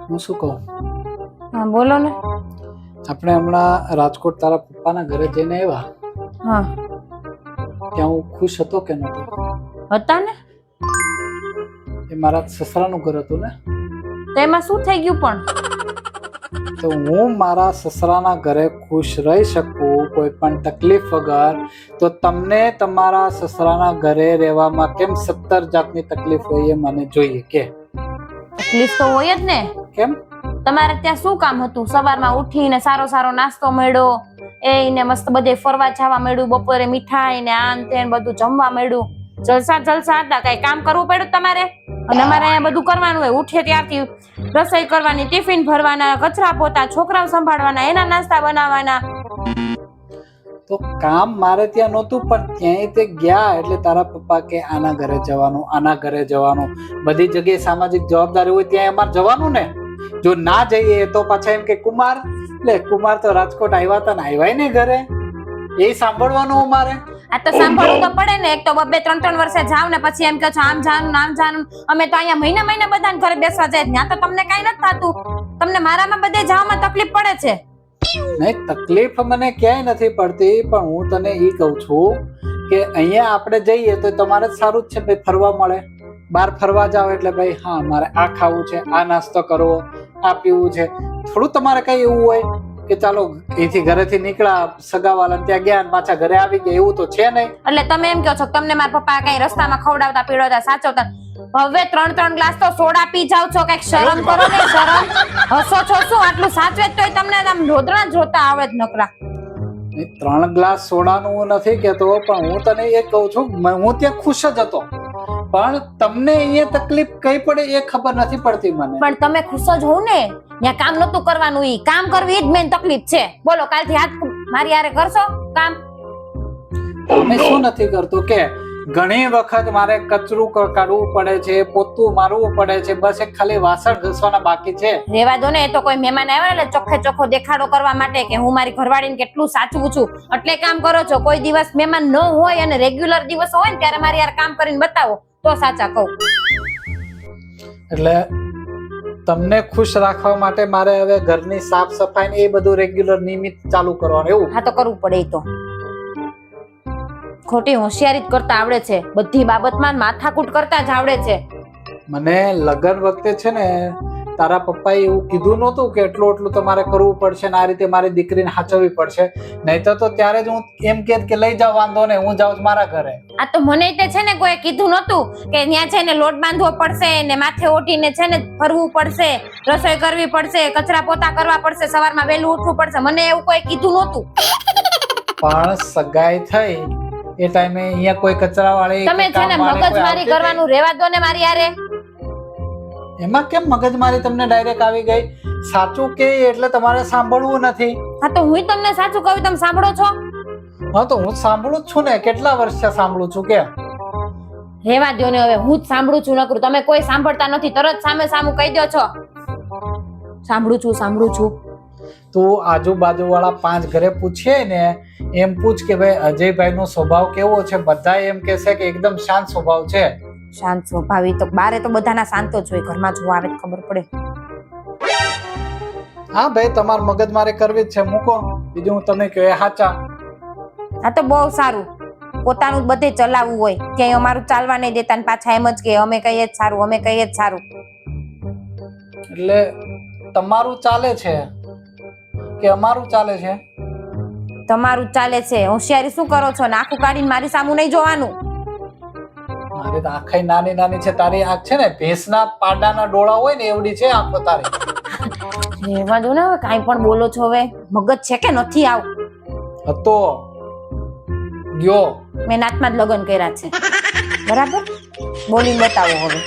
હું શું કહું, હા બોલો ને. આપણે હમણાં રાજકોટ તારા પપ્પાના ઘરે જઈને આવ્યા, હા ત્યાં હું ખુશ હતો કે નહોતો? હતા ને. એ મારા સસરાનું ઘર હતું ને, તો એમાં શું થઈ ગયું પણ? તો હું મારા સસરાના ઘરે ખુશ રહી શકું કોઈ પણ તકલીફ વગર, તો તમને તમારા સસરાના ઘરે રહેવામાં કેમ 17 જાતની તકલીફ હોય એ મને જોઈએ કે. તકલીફ તો હોય જ ને. કેમ? તમારે ત્યાં શું કામ હતું? સવારમાં ઉઠીને સારો સારો નાસ્તો મળ્યો, એને મસ્ત બધે ફરવા જવા મળ્યું, બપોરે મીઠાઈ ને આન તેન બધું જમવા મળ્યું, જલસા જલસા હતા. કઈ કામ કરવું પડ્યું તમારે? અને અમારે અહીંયા બધું કરવાનું હોય. ઉઠે ત્યારથી રસોઈ કરવાની, ટિફિન ભરવાના, કચરા પોતા, છોકરાઓ સંભાળવાના, એના નાસ્તા બનાવવાના. તો કામ મારે ત્યાં નહોતું, પણ ત્યાંય તે ગયા એટલે તારા પપ્પા કે આના ઘરે જવાનું, આના ઘરે જવાનું, બધી જગ્યાએ સામાજિક જવાબદારી હોય ત્યાં અમારે જવાનું ને. જો ના જઈએ તો પાછા એમ કે કુમાર, લે કુમાર તો રાજકોટ આવ્યા હતા ને આવ્યા ને ઘરે, એ સાંભળવાનું અમારે. આ તો સાંભળવું તો પડે ને. એક તો 2-3 વર્ષે જાવ ને પછી એમ કહો છો આમ જાનું આમ જાનું. અમે તો અહીંયા મહિને મહિને બધાને ઘરે બેસવા જાય, ત્યાં તો તમને કઈ નથી થતું. તમને મારામાં બધે જવામાં તકલીફ પડે છે. નહીં, તકલીફ મને ક્યાંય નથી પડતી, પણ હું તને એ કહું છું કે અહીંયા આપણે જઈએ તો તમારે જ સારું જ છે ભાઈ, ફરવા મળે. બહાર ફરવા જાવ એટલે ભાઈ હા મારે આ ખાવું છે, આ નાસ્તો કરવો, આ પીવું છે. થોડું તમારે કઈ એવું હોય કે ચાલો અહીંથી ઘરેથી નીકળ્યા, સગાવાલા ત્યાં ગયા ને પાછા ઘરે આવી ગયા, એવું તો છે નહીં. એટલે તમે એમ કહો છો તમને મારા પપ્પા કઈ રસ્તામાં ખવડાવતા પીવડાવતા સાચવતા? હવે 3 ગ્લાસ તો સોડા પી જાવ છો, કઈક શરમ કરો ને. શરમ હસો છો શું? આટલું સાચવે તોય તમને આમ રોદણા જોતા આવડે જ નકરા. 3 ગ્લાસ સોડાનું હું નથી કેતો, પણ હું તને એ કહું છું હું ત્યાં ખુશ જ હતો, પણ તમને અહીંયા તકલીફ કઈ પડે એ ખબર નથી પડતી મને. પણ તમે ખુશ જ હોવ ને. ત્યાં કામ નતું કરવાનું, ઈ કામ કરવી જ મેન તકલીફ છે. બોલો કાલથી હાથ મારી હારે કરશો કામ? તમે શું નથી કરતો કે ઘણી વખત મારે કચરું કાઢવું પડે છે, પોતું મારવું પડે છે, બસ એક ખાલી વાસણ ઘસવાના બાકી છે. રેવા દો ને. એ તો કોઈ મહેમાન આવ્યા એટલે ચોખ્ખે ચોખ્ખો દેખાડો કરવા માટે કે હું મારી ઘરવાળીને કેટલું સાચવું છું એટલે કામ કરો છો. કોઈ દિવસ મહેમાન ન હોય અને રેગ્યુલર દિવસ હોય ને ત્યારે મારી યાર કામ કરીને બતાવો તો સાચા કહું. એટલે તમને ખુશ રાખવા માટે મારે હવે ઘરની સાફ સફાઈ ને એ બધું રેગ્યુલર નિયમિત ચાલુ કરવાનું એવું? હા તો કરવું પડે. એ તો ખોટી હોશિયારી જ કરતા આવડે છે, બધી બાબતમાં માથાકૂટ કરતા જ આવડે છે. મને લગ્ન વખતે છે ને તારા પપ્પાએ એવું કીધું નહોતું કે એટલું તમારે કરવું પડશે ને આ રીતે મારી દીકરીને સાચવવી પડશે, નહીં તો ત્યારે જ હું એમ કે લઈ જાવ, વાંધો ને હું જાઉં મારા ઘરે. આ તો મને તે છે ને કોઈ કીધું નહોતું કે ત્યાં છે ને લોટ બાંધવો પડશે ને માથે ઓઢીને છે ને ફરવું પડશે, રસોઈ કરવી પડશે, કચરા પોતા કરવા પડશે, સવારમાં વહેલું ઉઠવું પડશે. મને એવું કોઈ કીધું નહોતું. પણ સગાઈ થઈ એ ટાઈમે અહીંયા કોઈ કચરા વાળી તમે છે ને મગજમારી કરવાનું રેવા દો ને મારી યારે. એમાં કેમ મગજમારી તમને ડાયરેક્ટ આવી ગઈ? સાચું કે એટલે તમારે સાંભળવું નથી? હા તો હું તમને સાચું કહું, તમે સાંભળો છો? હા તો હું સાંભળું જ છું ને, કેટલા વર્ષથી સાંભળું છું કે. રેવા દો ને હવે, હું જ સાંભળું છું નકરું. તમે કોઈ સાંભળતા નથી, તરત સામે સામું કહી દો છો સાંભળું છું. તો આજુબાજુ વાળા 5 ઘરે પૂછીએ ને એમ પૂછ કે ભાઈ અજયભાઈ નો સ્વભાવ કેવો છે? બધા એમ કહેશે કે એકદમ શાંત સ્વભાવ છે. શાંત સ્વભાવી તો બારે તો બધાના શાંત જ હોય, ઘરમાં જોવા આવે ખબર પડે. હા ભાઈ તમારે મગજમારી કરવી જ છે, મૂકો. બીજું હું તમે કહો એ સાચા. આ તો બહુ સારું. પોતાનું જ બધે ચલાવવું હોય, ક્યાંય અમારું ચાલવા નહીં દેતા ને પાછા એમ જ કે અમે કહીએ જ સારું, અમે કહીએ જ સારું. એટલે તમારું ચાલે છે કે અમારું ચાલે છે? તમારું ચાલે છે. હોશિયારી શું કરો છો? આંખું કાઢીને મારી સામું નહીં જોવાનું. મારી તો આંખ નાની નાની છે, તારી આંખ છે ને ભેંસના પાડાના ડોળા હોય ને એવડી છે આંખો તારી. રહેવા દો ને હવે, કાંઈ પણ બોલો છો. હવે મગજ છે કે નથી? આવ હતો ગયો. મેં નાતમાં જ લગ્ન કર્યા છે, બરાબર? બોલીને બતાવો હવે.